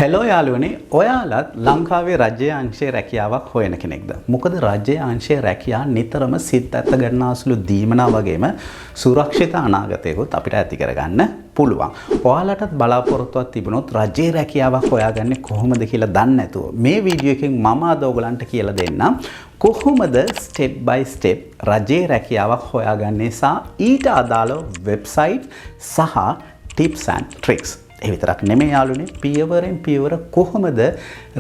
Hello යාළුවනේ ඔයාලත් ලංකාවේ රජයේ අංශයේ රැකියාවක් හොයන කෙනෙක්ද? මොකද රජයේ අංශයේ රැකියාව නිතරම සිත් ඇත්ත ගන්නාසුළු දීමනා වගේම සුරක්ෂිත අනාගතයකුත් අපිට ඇති කරගන්න පුළුවන්. ඔයාලටත් බලාපොරොත්තුවක් තිබුණොත් රජයේ රැකියාවක් හොයාගන්නේ කොහොමද කියලා දන්නේ නැතුව මේ වීඩියෝ එකෙන් මම අද ඔයගලන්ට කියලා දෙන්නම්. කොහොමද ස්ටෙප් බයි ස්ටෙප් රජයේ රැකියාවක් හොයාගන්නේ සහ ඊට අදාළ වෙබ්සයිට් සහ ටිප්ස් ඇන්ඩ් ට්‍රික්ස්. ඒ විතරක් නෙමෙයි යාළුවනේ, පියවරෙන් පියවර කොහොමද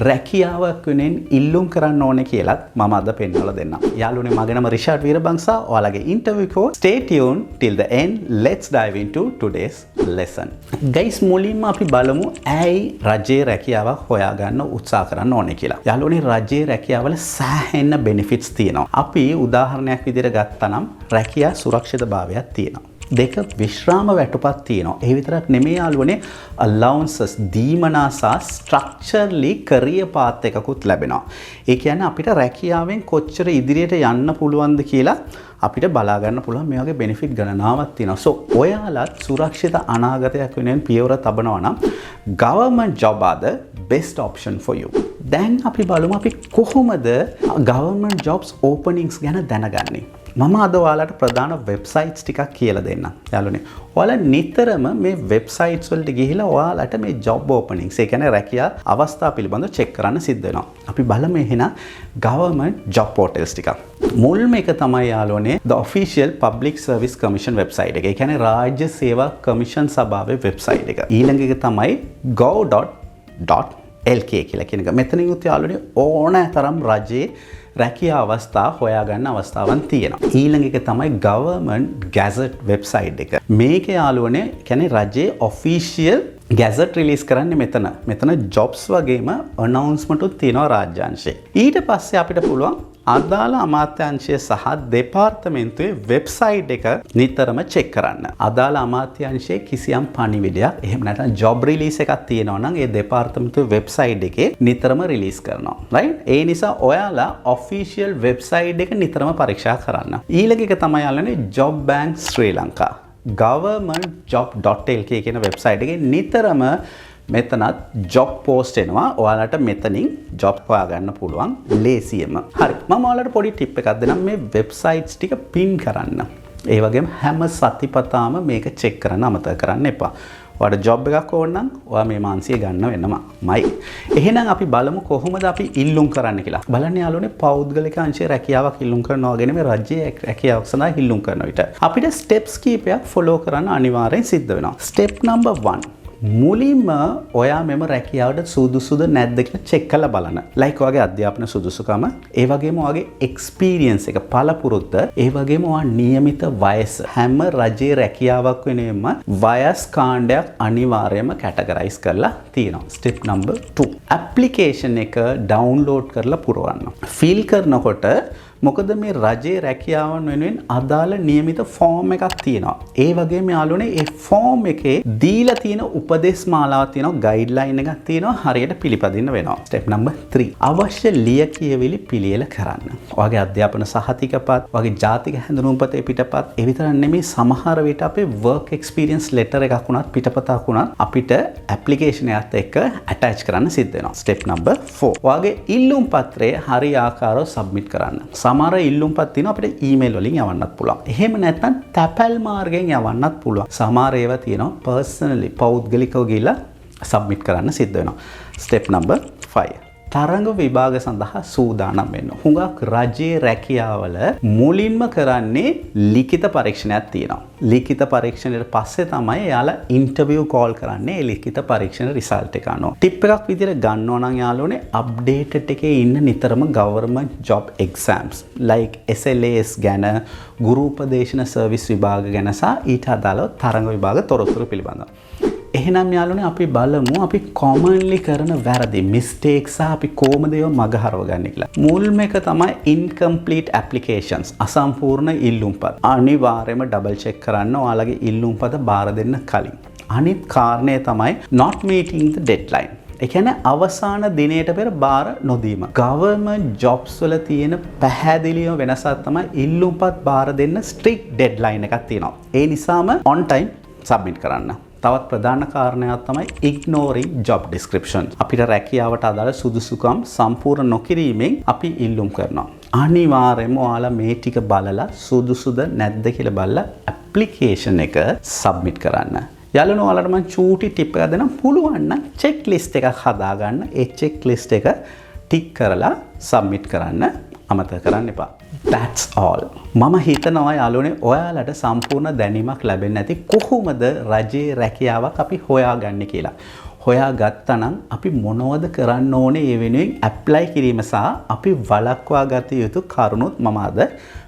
රැකියාවක් වෙනෙන් ඉල්ලුම් කරන්න ඕනේ කියලාත් මම අද පෙන්වලා දෙන්නම්. යාළුවනේ මගේ නම රිෂාඩ් වීරබංසා. ඔයාලගේ ඉන්ටර්වියු කෝ stay tuned till the end. Let's dive into today's lesson. Guys, මුලින්ම අපි බලමු ඇයි රජයේ රැකියාවක් හොයාගන්න උත්සාහ කරන්න ඕනේ කියලා. යාළුවනේ රජයේ රැකියාවල සෑහෙන benefits තියෙනවා. අපි උදාහරණයක් විදිහට ගත්තනම් රැකියා සුරක්ෂිතභාවයක් තියෙනවා. දෙක විශ්‍රාම වැටුපක් තියෙනවා. ඒ විතරක් නෙමෙයි යාළුවනේ, allowances දීමනා සහ structurally career path එකකුත් ලැබෙනවා. ඒ කියන්නේ අපිට රැකියාවෙන් කොච්චර ඉදිරියට යන්න පුළුවන්ද කියලා අපිට බලා ගන්න පුළුවන් මේ වගේ benefit ගණනාවක් තියෙනවා. So ඔයාලත් සුරක්ෂිත අනාගතයක් වෙනුවෙන් පියවර තබනවා නම් government job are the best option for you. දැන් අපි බලමු අපි කොහොමද government jobs openings ගැන දැනගන්නේ. මම අද ඔයාලට ප්‍රධාන වෙබ්සයිට්ස් ටිකක් කියලා දෙන්නම්. යාළුවනේ ඔයාලා නිතරම මේ වෙබ්සයිට්ස් වලට ගිහිලා ඔයාලට මේ job openings, ඒ කියන්නේ රැකියා අවස්ථා පිළිබඳව චෙක් කරන්න සිද්ධ වෙනවා. අපි බලමු එහෙනම් government job portals ටිකක්. මුල්ම එක තමයි යාළුවනේ the official public service commission website එක. ඒ කියන්නේ රාජ්‍ය සේවා කමිෂන් සභාවේ වෙබ්සයිට් එක. ඊළඟ එක තමයි gov.lk කියලා කියන එක. මෙතනින් උත් යාළුවනේ ඕනෑ තරම් රජයේ රැකියා අවස්ථා හොයාගන්න අවස්ථාවන් තියෙනවා. ඊළඟ එක තමයි government gazette website එක. මේක යාළුවනේ කියන්නේ රජයේ official gazette release කරන්නේ මෙතන. මෙතන jobs වගේම announcement උත් තියෙනවා රාජ්‍යාංශයේ. ඊට පස්සේ අපිට පුළුවන් අදාළ අමාත්‍යාංශය සහ දෙපාර්තමේන්තුවේ වෙබ්සයිට් එක නිතරම චෙක් කරන්න. අදාළ අමාත්‍යාංශයේ කිසියම් පණිවිඩයක් එහෙම නැත්නම් ජොබ් රිලීස් එකක් තියෙනවා නම් ඒ දෙපාර්තමේන්තුවේ වෙබ්සයිට් එකේ නිතරම රිලීස් කරනවා. රයිට්? ඒ නිසා ඔයාලා ඔෆිෂියල් වෙබ්සයිට් එක නිතරම පරීක්ෂා කරන්න. ඊළඟ එක තමයි යාළුවනේ Job Bank Sri Lanka. governmentjob.lk කියන වෙබ්සයිට් එකේ නිතරම මෙතනත් job post එනවා. ඔයාලට මෙතනින් job හොයාගන්න පුළුවන් ලේසියෙන්ම. හරි. මම ඔයාලට පොඩි ටිප් එකක් දෙන්නම් මේ වෙබ්සයිට්ස් ටික පින් කරන්න. ඒ වගේම හැම සතිපතාම මේක චෙක් කරන්න අමතක කරන්න එපා. ඔයාලට job එකක් ඕන නම් ඔයා මේ මාන්සිය ගන්න වෙනමයි. එහෙනම් අපි බලමු කොහොමද අපි ඉල්ලුම් කරන්න කියලා. බලන්න යාළුවනේ, පෞද්ගලික අංශයේ රැකියාවක් ඉල්ලුම් කරනවා වගේ නෙමෙයි රජයේ රැකියාවක් සඳහා ඉල්ලුම් කරන විට අපිට steps කීපයක් follow කරන්න අනිවාර්යෙන් සිද්ධ වෙනවා. Step number 1. මුලින්ම ඔයා මෙම රැකියාවට සුදුසුද නැද්ද කියලා චෙක් කරලා බලන්න. like ඔයාගේ අධ්‍යාපන සුදුසුකම, ඒ වගේම ඔයාගේ experience එක, පළපුරුද්ද, ඒ වගේම ඔයා නියමිත වයස. හැම රජයේ රැකියාවක් වෙනුවෙන්ම වයස් කාණ්ඩයක් අනිවාර්යයෙන්ම categorize කරලා තියෙනවා. step number 2. application එක download කරලා පුරවන්න. fill කරනකොට මොකද මේ රජයේ රැකියාවන් වෙනුවෙන් අදාළ නියමිත ෆෝම් එකක් තියෙනවා. ඒ වගේම යාළුවනේ ඒ ෆෝම් එකේ දීලා තියෙන උපදේශ මාලාවක් තියෙනවා, ගයිඩ්ලයින් එකක් තියෙනවා, හරියට පිළිපදින්න වෙනවා. Step number 3. අවශ්‍ය ලියකියවිලි පිළියෙල කරන්න. ඔයාගේ අධ්‍යාපන සහතිකපත්, ඔයාගේ ජාතික හැඳුනුම්පතේ පිටපත්, ඒ විතරක් නෙමෙයි සමහර විට අපේ work experience letter එකක් වුණත් පිටපතක් වුණත් අපිට application එකත් එක්ක attach කරන්න සිද්ධ වෙනවා. Step number 4. ඔයාගේ ඉල්ලුම් පත්‍රය හරි ආකාරව submit කරන්න. සමහර ඉල්ලුම්පත් තියෙනවා අපිට ඊමේල් වලින් යවන්නත් පුළුවන්. එහෙම නැත්නම් තැපැල් මාර්ගයෙන් යවන්නත් පුළුවන්. සමහර ඒවා තියෙනවා personally පෞද්ගලිකව ගිහිල්ලා submit කරන්න සිද්ධ වෙනවා. step number 5. තරඟ විභාග සඳහා සූදානම් වෙන්න. හුඟක් රජයේ රැකියාවල මුලින්ම කරන්නේ ලිඛිත පරීක්ෂණයක් තියෙනවා. ලිඛිත පරීක්ෂණයට පස්සේ තමයි යාලා ඉන්ටර්වියු කෝල් කරන්නේ ඒ ලිඛිත පරීක්ෂණ රිසල්ට් එක අනුව. ටිප් එකක් විදිහට ගන්නවා නම් යාළුවනේ, අප්ඩේටඩ් එකේ ඉන්න නිතරම government job exams like SLAs ගැන, ගුරු උපදේශන සර්විස් විභාග ගැන සහ ඊට අදාළව තරඟ විභාග තොරතුරු පිළිබඳව. එහෙනම් යාළුවනේ අපි බලමු අපි commonly කරන වැරදි mistakes සහ අපි කොහොමද ඒවා මගහරව ගන්න කියලා. මුල්ම එක තමයි incomplete applications, අසම්පූර්ණ ඉල්ලුම්පත්. අනිවාර්යයෙන්ම double check කරන්න ඔයාලගේ ඉල්ලුම්පත බාර දෙන්න කලින්. අනිත් කාරණය තමයි not meeting the deadline. ඒ කියන්නේ අවසාන දිනයට පෙර බාර නොදීම. government jobs වල තියෙන පැහැදිලිම වෙනසක් තමයි ඉල්ලුම්පත් බාර දෙන්න strict deadline එකක් තියෙනවා. ඒ නිසාම on time submit කරන්න. තවත් ප්‍රධාන කාරණයක් තමයි ignoring job description. අපිට රැකියාවට අදාළ සුදුසුකම් සම්පූර්ණ නොකිරීමෙන් අපි ඉල්ලුම් කරනවා. අනිවාර්යයෙන්ම ඔයාලා මේ ටික බලලා සුදුසුද නැද්ද කියලා බලලා ඇප්ලිකේෂන් එක සබ්මිට් කරන්න. යාළුවෝ ඔයාලට මම චූටි ටිප් එකක් දෙන්නම්. පුළුවන් නම් චෙක් ලිස්ට් එකක් හදාගන්න. ඒ චෙක් ලිස්ට් එක ටික් කරලා සබ්මිට් කරන්න අමතක කරන්න එපා. That's all. මම හිතනවා යාළුවනේ ඔයාලට සම්පූර්ණ දැනීමක් ලැබෙන්නේ නැති කොහොමද රජයේ රැකියාවක් අපි හොයාගන්නේ කියලා. හොයාගත්තා නම් අපි මොනවද කරන්න ඕනේ ඒ වෙනුවෙන් ඇප්ලයි කිරීම සහ අපි වළක්වා ගත යුතු කරුණුත් මම අද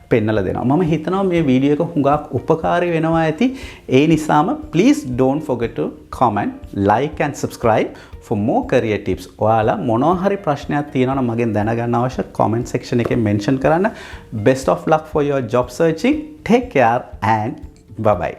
පෙන්නලා දෙනවා. මම හිතනවා මේ වීඩියෝ එක හුඟක් උපකාරී වෙනවා ඇති. ඒ නිසාම please don't forget to comment, like and subscribe for more career tips. ඔයාලා මොනවා හරි ප්‍රශ්නයක් තියෙනවා නම් මගෙන් දැනගන්න අවශ්‍ය comment section එකේ mention කරන්න. Best of luck for your job searching. Take care and bye bye.